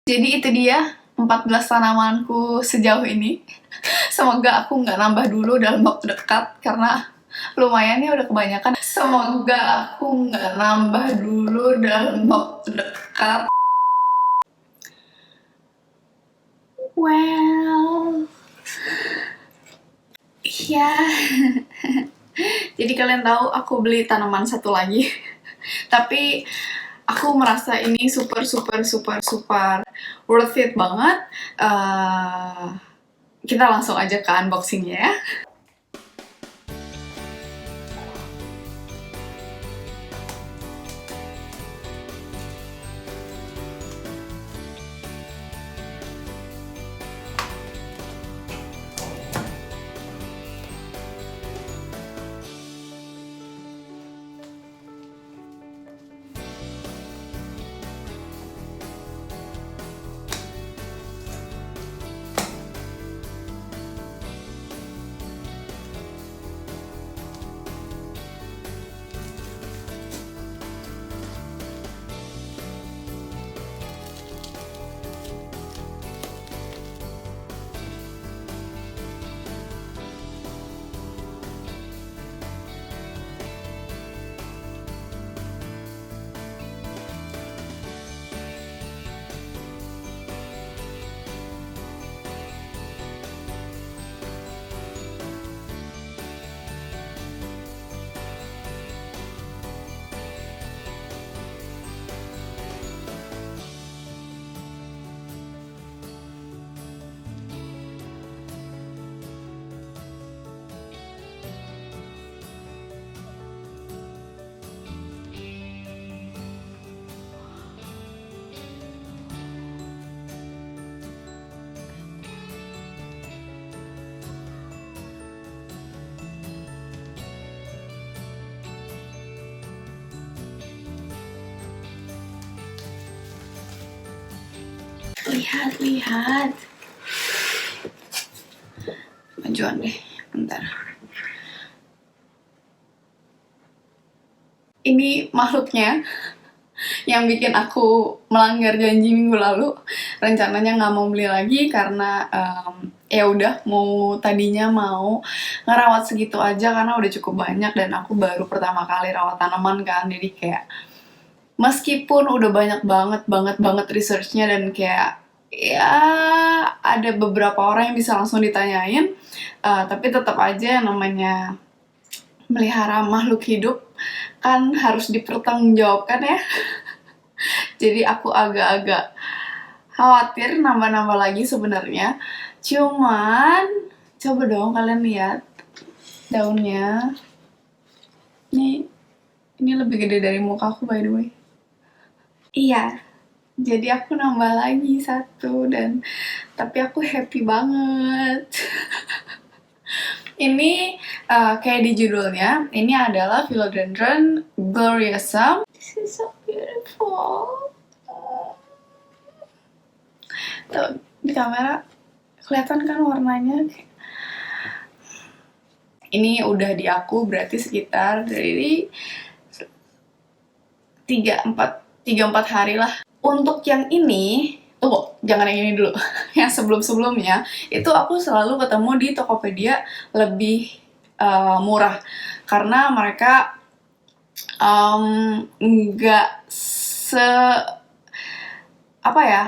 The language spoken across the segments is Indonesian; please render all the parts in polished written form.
Jadi itu dia 14 tanamanku sejauh ini. Semoga aku nggak nambah dulu dalam waktu dekat, karena lumayan ya udah kebanyakan. Semoga aku nggak nambah dulu dalam waktu dekat. Well, ya. Jadi kalian tahu aku beli tanaman satu lagi. Tapi aku merasa ini super worth it banget. Kita langsung aja ke unboxingnya ya. Lihat. Majuan deh, bentar. Ini makhluknya yang bikin aku melanggar janji minggu lalu. Rencananya nggak mau beli lagi karena ya udah tadinya mau ngerawat segitu aja karena udah cukup banyak dan aku baru pertama kali rawat tanaman kan. Jadi kayak meskipun udah banyak banget researchnya dan kayak ya ada beberapa orang yang bisa langsung ditanyain, tapi tetap aja namanya melihara makhluk hidup kan harus dipertanggungjawabkan ya. Jadi aku agak-agak khawatir nambah-nambah lagi sebenarnya. Cuman coba dong kalian lihat daunnya. Ini lebih gede dari muka aku by the way. Iya, jadi aku nambah lagi satu tapi aku happy banget. Ini kayak di judulnya, ini adalah Philodendron gloriosum. This is so beautiful. Tuh, di kamera kelihatan kan warnanya. Ini udah di aku berarti sekitar dari 3-4 hari lah. Untuk yang ini, tunggu, jangan yang ini dulu. Yang sebelum-sebelumnya, itu aku selalu ketemu di Tokopedia lebih murah. Karena mereka nggak apa ya,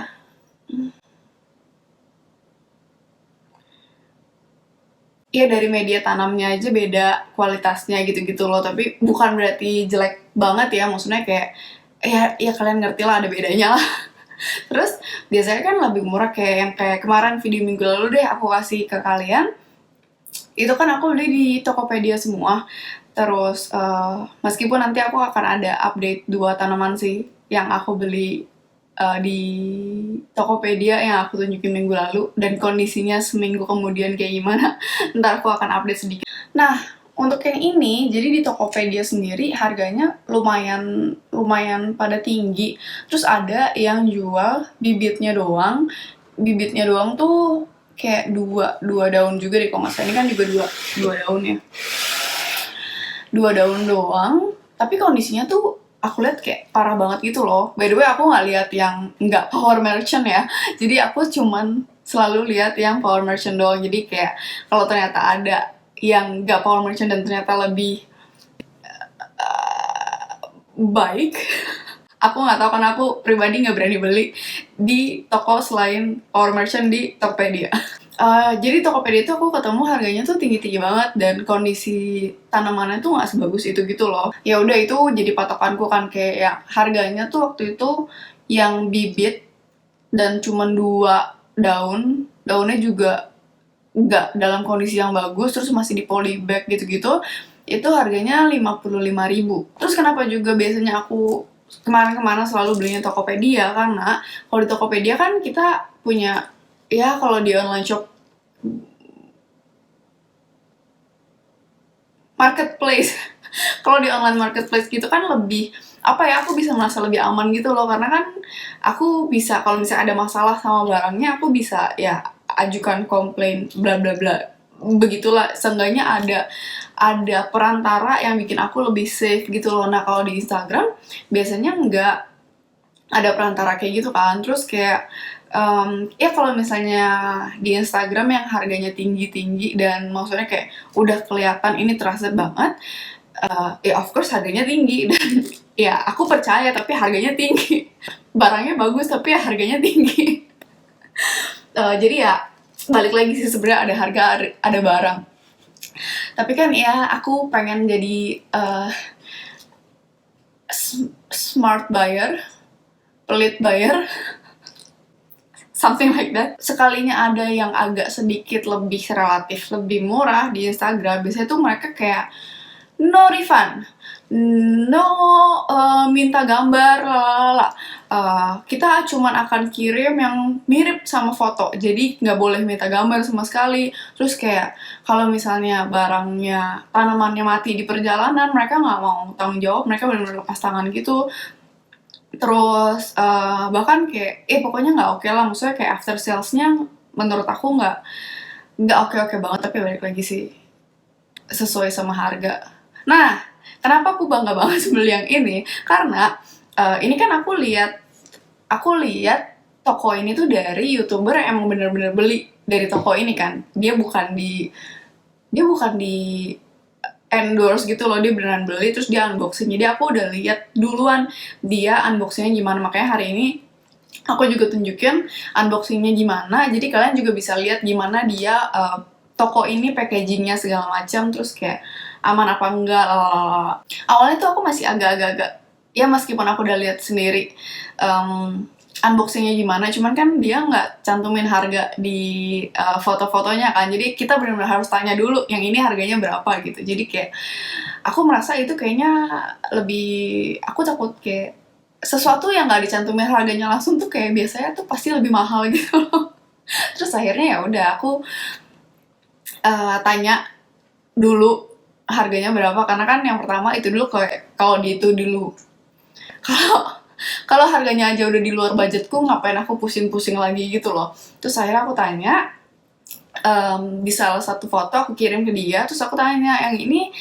ya dari media tanamnya aja beda kualitasnya gitu-gitu loh. Tapi bukan berarti jelek banget ya, maksudnya kayak ya kalian ngerti lah ada bedanya lah. Terus biasanya kan lebih murah kayak yang kayak kemarin video minggu lalu deh aku kasih ke kalian. Itu kan aku beli di Tokopedia semua. Terus meskipun nanti aku akan ada update 2 tanaman sih yang aku beli di Tokopedia yang aku tunjukin minggu lalu, dan kondisinya seminggu kemudian kayak gimana ntar aku akan update sedikit. Nah, untuk yang ini, jadi di Tokopedia sendiri harganya lumayan pada tinggi. Terus ada yang jual bibitnya doang. Bibitnya doang tuh kayak dua daun juga deh kalau nggak salah. Ini kan juga dua daun ya. 2 daun doang, tapi kondisinya tuh aku lihat kayak parah banget gitu loh. By the way, aku nggak lihat yang nggak power merchant ya. Jadi aku cuman selalu lihat yang power merchant doang. Jadi kayak kalau ternyata ada yang nggak power merchant dan ternyata lebih baik, aku nggak tahu karena aku pribadi nggak berani beli di toko selain power merchant di Tokopedia. Jadi Tokopedia itu aku ketemu harganya tuh tinggi-tinggi banget dan kondisi tanamannya tuh nggak sebagus itu gitu loh. Ya udah itu jadi patokanku kan, kayak ya, harganya tuh waktu itu yang bibit dan cuman 2 daun, daunnya juga nggak dalam kondisi yang bagus, terus masih di polybag gitu-gitu, itu harganya 55.000. Terus kenapa juga biasanya aku kemarin-kemarin selalu belinya Tokopedia, karena kalau di Tokopedia kan kita punya, ya kalau di online shop marketplace, kalau di online marketplace gitu kan lebih apa ya, aku bisa merasa lebih aman gitu loh, karena kan aku bisa kalau misalnya ada masalah sama barangnya, aku bisa ya ajukan komplain bla bla bla, begitulah. Seenggaknya ada perantara yang bikin aku lebih safe gitu loh. Nah kalau di Instagram biasanya nggak ada perantara kayak gitu kan. Terus kayak ya kalau misalnya di Instagram yang harganya tinggi-tinggi dan maksudnya kayak udah kelihatan ini trusted banget, ya of course harganya tinggi dan ya aku percaya tapi harganya tinggi. Barangnya bagus tapi ya harganya tinggi. Jadi ya balik lagi sih, sebenarnya ada harga ada barang. Tapi kan ya aku pengen jadi smart buyer, pelit buyer, something like that. Sekalinya ada yang agak sedikit lebih relatif lebih murah di Instagram, biasanya tuh mereka kayak no refund, no minta gambar, lalala. Kita cuman akan kirim yang mirip sama foto, jadi nggak boleh minta gambar sama sekali. Terus kayak kalau misalnya barangnya, tanamannya mati di perjalanan, mereka nggak mau tanggung jawab, mereka benar-benar lepas tangan gitu. Terus bahkan kayak pokoknya nggak oke lah, maksudnya kayak after salesnya menurut aku nggak oke banget. Tapi balik lagi sih, sesuai sama harga. Nah, kenapa aku bangga banget beli yang ini? Karena ini kan aku lihat toko ini tuh dari YouTuber yang emang bener-bener beli dari toko ini kan. Dia bukan di endorse gitu loh, dia beneran beli terus dia unboxing. Jadi aku udah lihat duluan dia unboxingnya gimana, makanya hari ini aku juga tunjukin unboxingnya gimana, jadi kalian juga bisa lihat gimana dia toko ini packagingnya segala macam, terus kayak aman apa enggak, lalala. Awalnya tuh aku masih agak-agak ya, meskipun aku udah lihat sendiri unboxingnya gimana, cuman kan dia nggak cantumin harga di foto-fotonya kan, jadi kita benar-benar harus tanya dulu yang ini harganya berapa gitu. Jadi kayak aku merasa itu kayaknya lebih, aku takut kayak sesuatu yang nggak dicantumin harganya langsung tuh kayak biasanya tuh pasti lebih mahal gitu loh. Terus akhirnya ya udah aku tanya dulu harganya berapa, karena kan yang pertama itu dulu, kayak kalau di itu dulu, kalau kalau harganya aja udah di luar budgetku, ngapain aku pusing-pusing lagi gitu loh. Terus akhirnya aku tanya di salah satu foto, aku kirim ke dia, terus aku tanya yang ini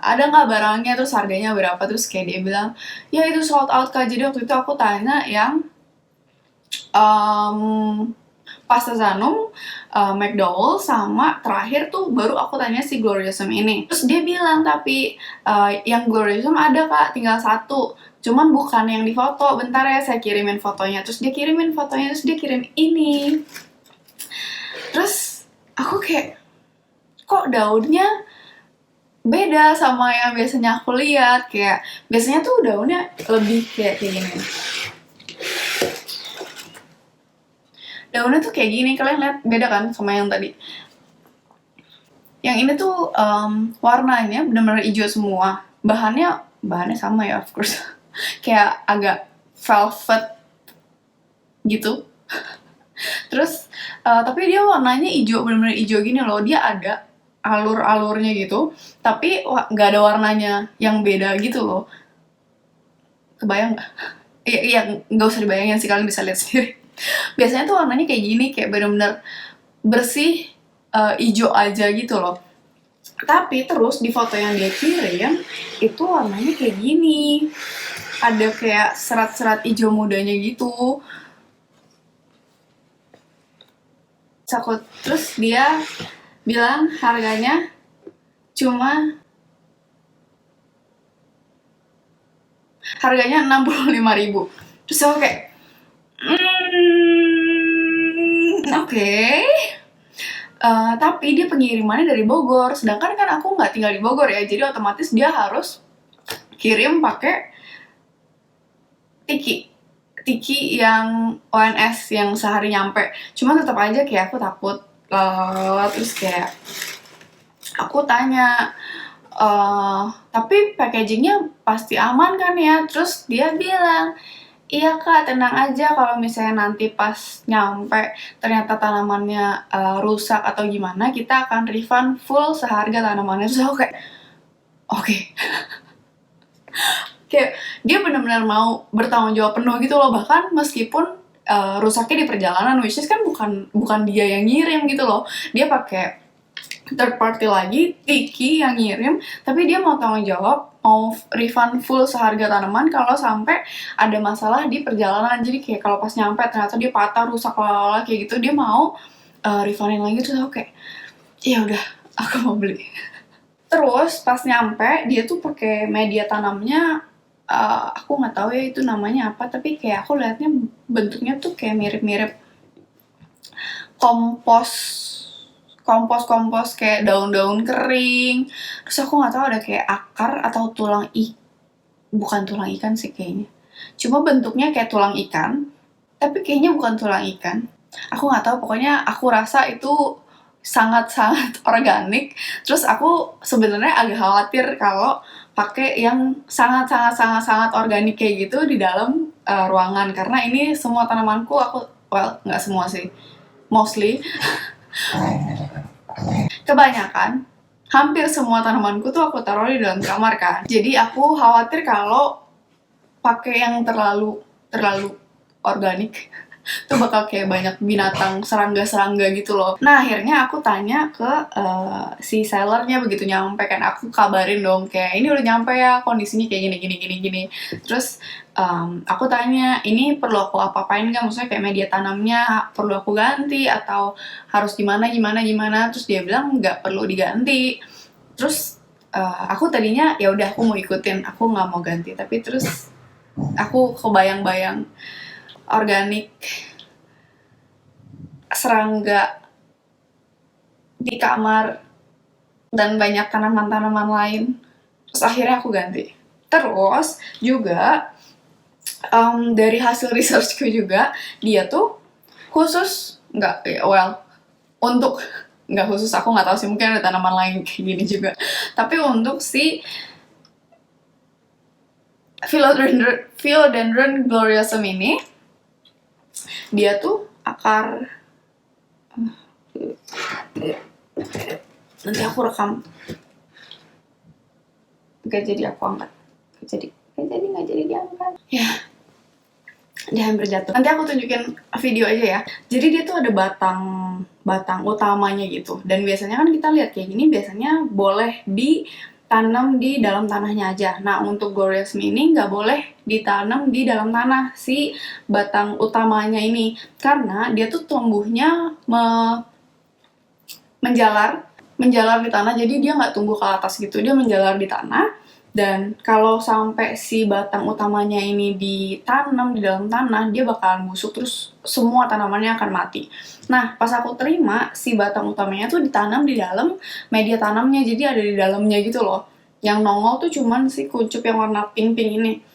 ada nggak barangnya, terus harganya berapa. Terus kayak dia bilang ya itu sold out kak. Jadi waktu itu aku tanya yang pasta Zanum, McDowell, sama terakhir tuh baru aku tanya si Gloriousum ini. Terus dia bilang tapi yang Gloriousum ada kak, tinggal satu, cuman bukan yang di foto. Bentar ya, saya kirimin fotonya. Terus dia kirimin fotonya, terus dia kirim ini. Terus aku kayak, kok daunnya beda sama yang biasanya aku lihat. Kayak biasanya tuh daunnya lebih kayak gini. Daunnya tuh kayak gini, kalian lihat beda kan sama yang tadi. Yang ini tuh warnanya benar-benar hijau semua. Bahannya sama ya, of course. Kayak agak velvet gitu. Terus tapi dia warnanya hijau, benar-benar hijau gini loh. Dia ada alur-alurnya gitu, tapi nggak ada warnanya yang beda gitu loh. Kebayang nggak? Iya, nggak usah dibayangin sih, kalian bisa lihat sendiri. Biasanya tuh warnanya kayak gini, kayak bener-bener bersih, hijau aja gitu loh. Tapi terus di foto yang dia kirim itu warnanya kayak gini. ada kayak serat-serat hijau mudanya gitu. Terus dia bilang harganya cuma 65.000. Terus aku kayak oke. Tapi dia pengirimannya dari Bogor, sedangkan kan aku nggak tinggal di Bogor ya, jadi otomatis dia harus kirim pakai tiki yang ONS yang sehari nyampe. Cuma tetap aja kayak aku takut. Terus kayak aku tanya, tapi packagingnya pasti aman kan ya? Terus dia bilang, iya kak, tenang aja, kalau misalnya nanti pas nyampe ternyata tanamannya rusak atau gimana, kita akan refund full seharga tanamannya. Terus aku kayak, oke. Kayak dia benar-benar mau bertanggung jawab penuh gitu loh, bahkan meskipun rusaknya di perjalanan, which is kan bukan dia yang ngirim gitu loh, dia pakai third party lagi, Tiki yang ngirim, tapi dia mau tanggung jawab, mau refund full seharga tanaman kalau sampai ada masalah di perjalanan. Jadi kayak kalau pas nyampe ternyata dia patah, rusak, lalala, kayak gitu, dia mau refundin lagi. Terus aku kayak, ya udah, aku mau beli. Terus pas nyampe dia tuh pakai media tanamnya, aku nggak tahu ya itu namanya apa, tapi kayak aku liatnya bentuknya tuh kayak mirip-mirip kompos kayak daun-daun kering. Terus aku nggak tahu ada kayak akar atau bukan tulang ikan sih kayaknya, cuma bentuknya kayak tulang ikan, tapi kayaknya bukan tulang ikan. Aku nggak tahu, pokoknya aku rasa itu sangat-sangat organik. Terus aku sebenarnya agak khawatir kalau pakai yang sangat organik kayak gitu di dalam ruangan, karena ini semua tanamanku nggak semua sih, mostly kebanyakan, hampir semua tanamanku tuh aku taruh di dalam kamar kan. Jadi aku khawatir kalau pakai yang terlalu organik tuh bakal kayak banyak binatang serangga gitu loh. Nah akhirnya aku tanya ke si sellernya begitu nyampe kan, aku kabarin dong kayak ini udah nyampe ya, kondisinya kayak gini. Terus aku tanya, ini perlu aku apa-apain nggak, maksudnya kayak media tanamnya perlu aku ganti atau harus gimana. Terus dia bilang nggak perlu diganti. Terus aku tadinya ya udah aku mau ikutin, aku nggak mau ganti, tapi terus aku kebayang-bayang organik, serangga di kamar, dan banyak tanaman-tanaman lain. Terus akhirnya aku ganti. Terus juga dari hasil researchku juga, dia tuh khusus nggak khusus, aku nggak tahu sih, mungkin ada tanaman lain kayak gini juga, tapi untuk si Philodendron gloriosum ini, dia tuh akar, nanti aku rekam, nggak jadi aku angkat, nggak jadi diangkat ya, dia hampir jatuh. Nanti aku tunjukin video aja ya. Jadi dia tuh ada batang utamanya gitu, dan biasanya kan kita lihat kayak gini biasanya boleh ditanam di dalam tanahnya aja. Nah untuk gloriosum ini nggak boleh ditanam di dalam tanah, si batang utamanya ini, karena dia tuh tumbuhnya menjalar di tanah. Jadi dia nggak tumbuh ke atas gitu, dia menjalar di tanah. Dan kalau sampai si batang utamanya ini ditanam di dalam tanah, dia bakalan busuk, terus semua tanamannya akan mati. Nah pas aku terima, si batang utamanya tuh ditanam di dalam media tanamnya, jadi ada di dalamnya gitu loh. Yang nongol tuh cuman si kuncup yang warna pink ini.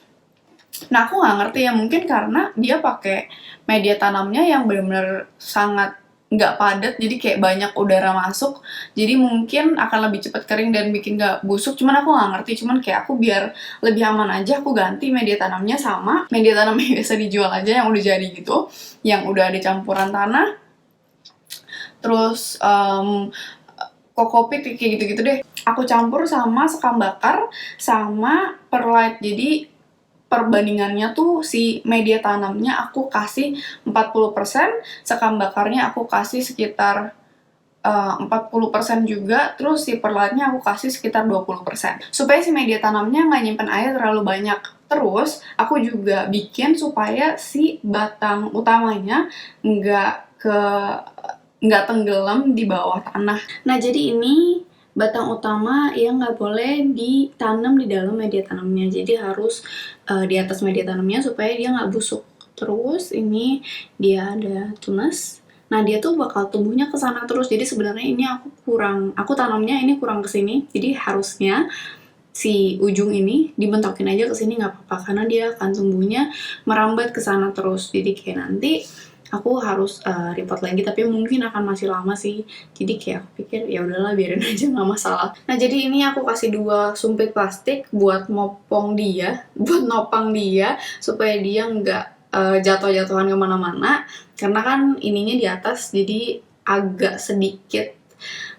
Nah aku nggak ngerti ya, mungkin karena dia pakai media tanamnya yang benar-benar sangat nggak padat, jadi kayak banyak udara masuk, jadi mungkin akan lebih cepat kering dan bikin nggak busuk. Cuman aku nggak ngerti, cuman kayak aku biar lebih aman aja, aku ganti media tanamnya sama media tanam yang biasa dijual aja, yang udah jadi gitu, yang udah ada campuran tanah, terus kokopit kayak gitu-gitu deh. Aku campur sama sekam bakar sama perlite. Jadi perbandingannya tuh si media tanamnya aku kasih 40%, sekam bakarnya aku kasih sekitar 40% juga, terus si perlite-nya aku kasih sekitar 20%, supaya si media tanamnya nggak nyimpen air terlalu banyak. Terus aku juga bikin supaya si batang utamanya nggak nggak tenggelam di bawah tanah. Nah, jadi ini batang utama yang nggak boleh ditanam di dalam media tanamnya. Jadi harus di atas media tanamnya supaya dia nggak busuk. Terus ini dia ada tunas. Nah, dia tuh bakal tumbuhnya ke sana terus. Jadi sebenarnya ini aku tanamnya ini kurang ke sini. Jadi harusnya si ujung ini dibentokin aja ke sini nggak apa-apa karena dia akan tumbuhnya merambat ke sana terus. Jadi kayak nanti aku harus repot lagi, tapi mungkin akan masih lama sih. Jadi kayak aku pikir ya udahlah biarin aja, nggak masalah. Nah, jadi ini aku kasih 2 sumpit plastik buat buat nopang dia supaya dia nggak jatuh-jatuhan kemana-mana. Karena kan ininya di atas, jadi agak sedikit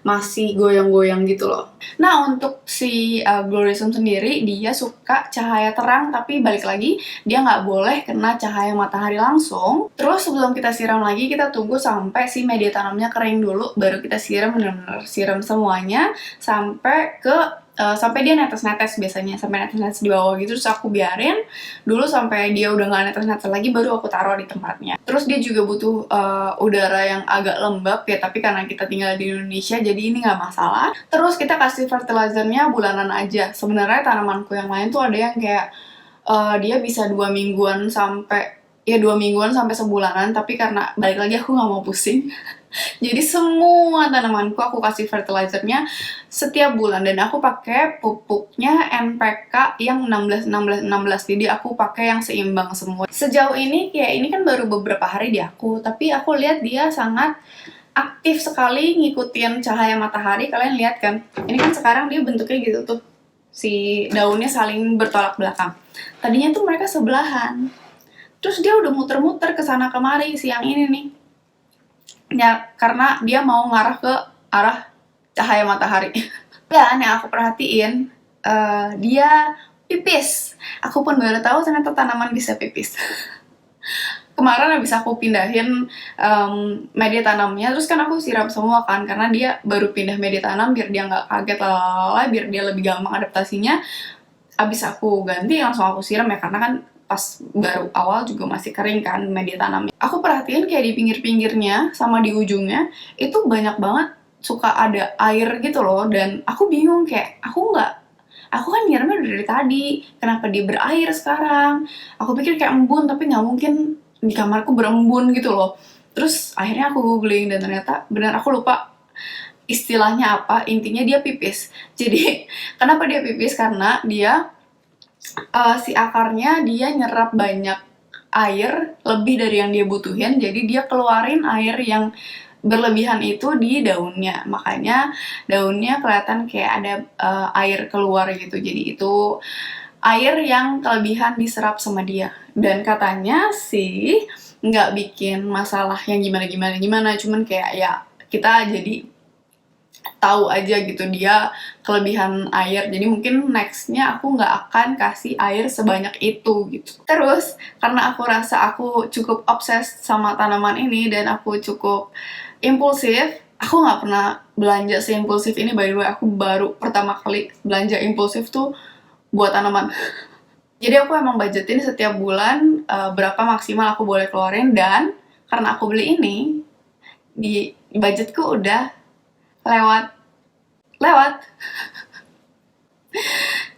masih goyang-goyang gitu loh. Nah, untuk si Gloriousum sendiri, dia suka cahaya terang, tapi balik lagi, dia nggak boleh kena cahaya matahari langsung. Terus sebelum kita siram lagi, kita tunggu sampai si media tanamnya kering dulu, baru kita siram, bener-bener siram semuanya, sampai dia netes-netes biasanya, sampai netes-netes di bawah gitu. Terus aku biarin dulu sampai dia udah nggak netes-netes lagi, baru aku taruh di tempatnya. Terus dia juga butuh udara yang agak lembab ya, tapi karena kita tinggal di Indonesia jadi ini nggak masalah. Terus kita kasih fertilizernya bulanan aja. Sebenarnya tanamanku yang lain tuh ada yang kayak dia bisa 2 mingguan sampai 2 mingguan sampai sebulanan, tapi karena balik lagi aku nggak mau pusing. Jadi semua tanamanku aku kasih fertilizernya setiap bulan, dan aku pakai pupuknya NPK yang 16-16-16. Jadi aku pakai yang seimbang semua. Sejauh ini kayak ini kan baru beberapa hari di aku, tapi aku lihat dia sangat aktif sekali ngikutin cahaya matahari. Kalian lihat kan? Ini kan sekarang dia bentuknya gitu tuh. Si daunnya saling bertolak belakang. Tadinya tuh mereka sebelahan. Terus dia udah muter-muter ke sana kemari siang ini nih. Ya, karena dia mau ngarah ke arah cahaya matahari. Dan yang aku perhatiin, dia pipis. Aku pun baru tahu ternyata tanaman bisa pipis. Kemarin habis aku pindahin media tanamnya, terus kan aku siram semua kan, karena dia baru pindah media tanam, biar dia nggak kaget lalala, biar dia lebih gampang adaptasinya. Abis aku ganti langsung aku siram ya, karena kan pas baru awal juga masih kering kan media tanamnya. Aku perhatiin kayak di pinggir-pinggirnya sama di ujungnya itu banyak banget suka ada air gitu loh, dan aku bingung kayak aku kan nyiramnya dari tadi, kenapa dia berair sekarang? Aku pikir kayak embun, tapi nggak mungkin di kamarku berembun gitu loh. Terus akhirnya aku googling dan ternyata benar, aku lupa istilahnya apa, intinya dia pipis. Jadi kenapa dia pipis? Karena dia si akarnya dia nyerap banyak air lebih dari yang dia butuhin, jadi dia keluarin air yang berlebihan itu di daunnya, makanya daunnya kelihatan kayak ada air keluar gitu. Jadi itu air yang kelebihan diserap sama dia, dan katanya sih nggak bikin masalah yang gimana, cuman kayak ya kita jadi tahu aja gitu dia kelebihan air, jadi mungkin nextnya aku nggak akan kasih air sebanyak itu gitu. Terus karena aku rasa aku cukup obses sama tanaman ini dan aku cukup impulsif, aku nggak pernah belanja seimpulsif ini. By the way, aku baru pertama kali belanja impulsif tuh buat tanaman. Jadi aku emang budgetin setiap bulan berapa maksimal aku boleh keluarin, dan karena aku beli ini di budgetku udah lewat.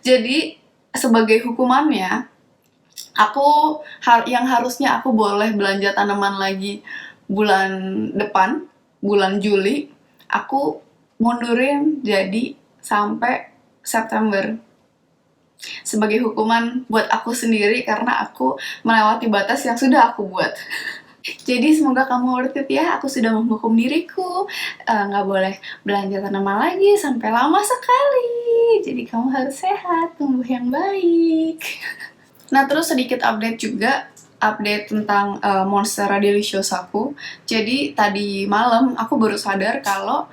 Jadi sebagai hukumannya, yang harusnya aku boleh belanja tanaman lagi bulan depan, bulan Juli, aku mundurin jadi sampai September. Sebagai hukuman buat aku sendiri karena aku melewati batas yang sudah aku buat. Jadi semoga kamu worth it ya, aku sudah menghukum diriku, nggak boleh belanja tanaman lagi sampai lama sekali. Jadi kamu harus sehat, tumbuh yang baik. Nah, terus sedikit update juga, update tentang Monstera deliciosaku. Jadi tadi malam aku baru sadar kalau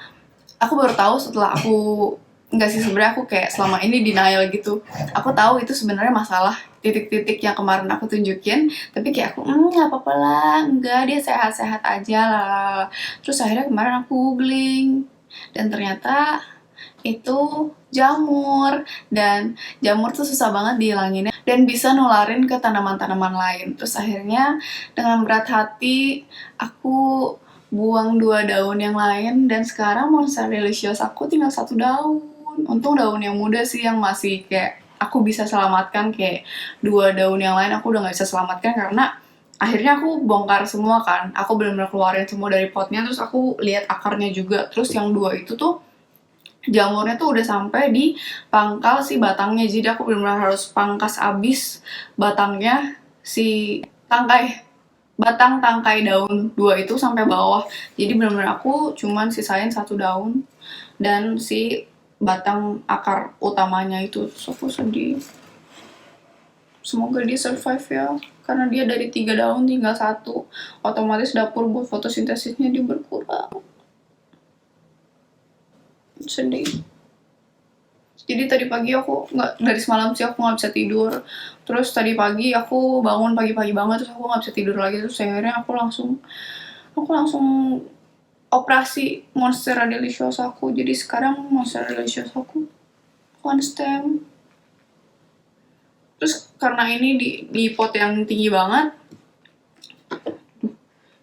aku baru tahu setelah aku enggak sih, sebenarnya aku kayak selama ini denial gitu. Aku tahu itu sebenarnya masalah titik-titik yang kemarin aku tunjukin, tapi kayak aku nggak apa-apa lah, enggak, dia sehat-sehat aja lah. Terus akhirnya kemarin aku googling dan ternyata itu jamur, dan jamur tuh susah banget dihilanginnya dan bisa nularin ke tanaman-tanaman lain. Terus akhirnya dengan berat hati aku buang 2 daun yang lain, dan sekarang monstera delicious aku tinggal 1 daun. Untung daun yang muda sih yang masih kayak aku bisa selamatkan, kayak 2 daun yang lain aku udah nggak bisa selamatkan karena akhirnya aku bongkar semua kan. Aku benar-benar keluarin semua dari potnya, terus aku lihat akarnya juga. Terus yang 2 itu tuh jamurnya tuh udah sampai di pangkal si batangnya, jadi aku benar-benar harus pangkas abis batangnya, si batang tangkai daun 2 itu sampai bawah. Jadi benar-benar aku cuman sisain 1 daun dan si batang akar utamanya itu. Terus aku sedih. Semoga dia survive ya, karena dia dari 3 daun tinggal 1, otomatis dapur buat fotosintesisnya dia berkurang. Sedih. Jadi tadi pagi aku dari semalam sih aku nggak bisa tidur. Terus tadi pagi aku bangun pagi-pagi banget, terus aku nggak bisa tidur lagi. Terus akhirnya aku langsung operasi monstera delicious aku. Jadi sekarang monstera delicious aku one stem. Terus karena ini di pot yang tinggi banget,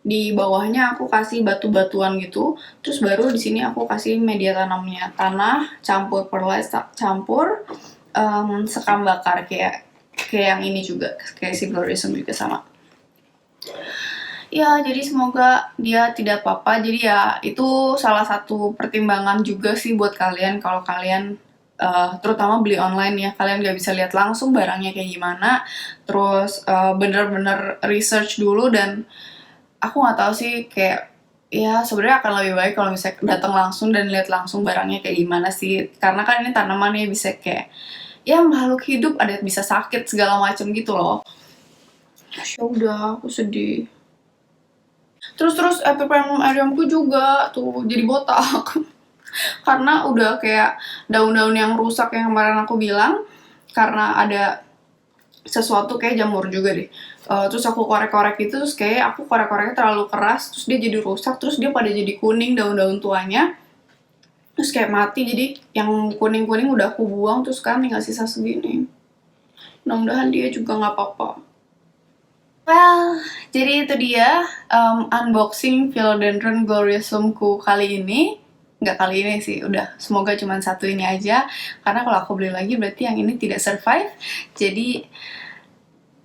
di bawahnya aku kasih batu-batuan gitu. Terus baru di sini aku kasih media tanamnya, tanah campur perlite campur sekam bakar kayak yang ini juga, kayak si Gloriousum juga sama. Ya, jadi semoga dia tidak apa-apa. Jadi ya itu salah satu pertimbangan juga sih buat kalian kalau kalian terutama beli online ya, kalian gak bisa lihat langsung barangnya kayak gimana. Terus bener-bener research dulu, dan aku nggak tahu sih, kayak ya sebenarnya akan lebih baik kalau misalnya datang langsung dan lihat langsung barangnya kayak gimana sih, karena kan ini tanamannya bisa kayak ya makhluk hidup, ada bisa sakit segala macem gitu loh. Ya udah, aku sedih. Terus epiprenum juga tuh jadi botak karena udah kayak daun-daun yang rusak yang kemarin aku bilang, karena ada sesuatu kayak jamur juga deh. Terus aku korek-korek itu, terus kayak aku korek-koreknya terlalu keras, terus dia jadi rusak, terus dia pada jadi kuning daun-daun tuanya, terus kayak mati. Jadi yang kuning-kuning udah aku buang, terus sekarang tinggal sisa segini. Mudah-mudahan dia juga nggak apa-apa. Well, jadi itu dia unboxing Philodendron gloriosumku kali ini. Nggak kali ini sih, udah semoga cuma satu ini aja, karena kalau aku beli lagi berarti yang ini tidak survive. Jadi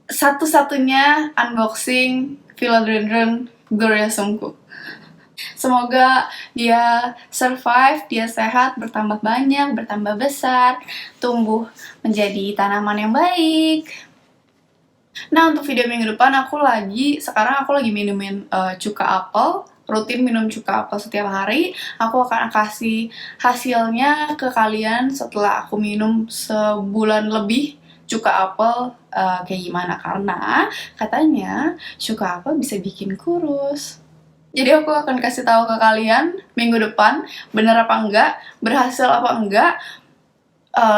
satu-satunya unboxing Philodendron gloriosumku. Semoga dia survive, dia sehat, bertambah banyak, bertambah besar, tumbuh menjadi tanaman yang baik. Nah, untuk video minggu depan sekarang aku lagi minumin cuka apel, rutin minum cuka apel setiap hari. Aku akan kasih hasilnya ke kalian setelah aku minum sebulan lebih cuka apel kayak gimana, karena katanya cuka apel bisa bikin kurus. Jadi aku akan kasih tahu ke kalian minggu depan bener apa enggak, berhasil apa enggak,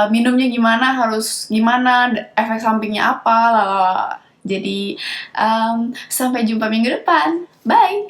minumnya gimana, harus gimana, efek sampingnya apa, lalala. Jadi sampai jumpa minggu depan, bye.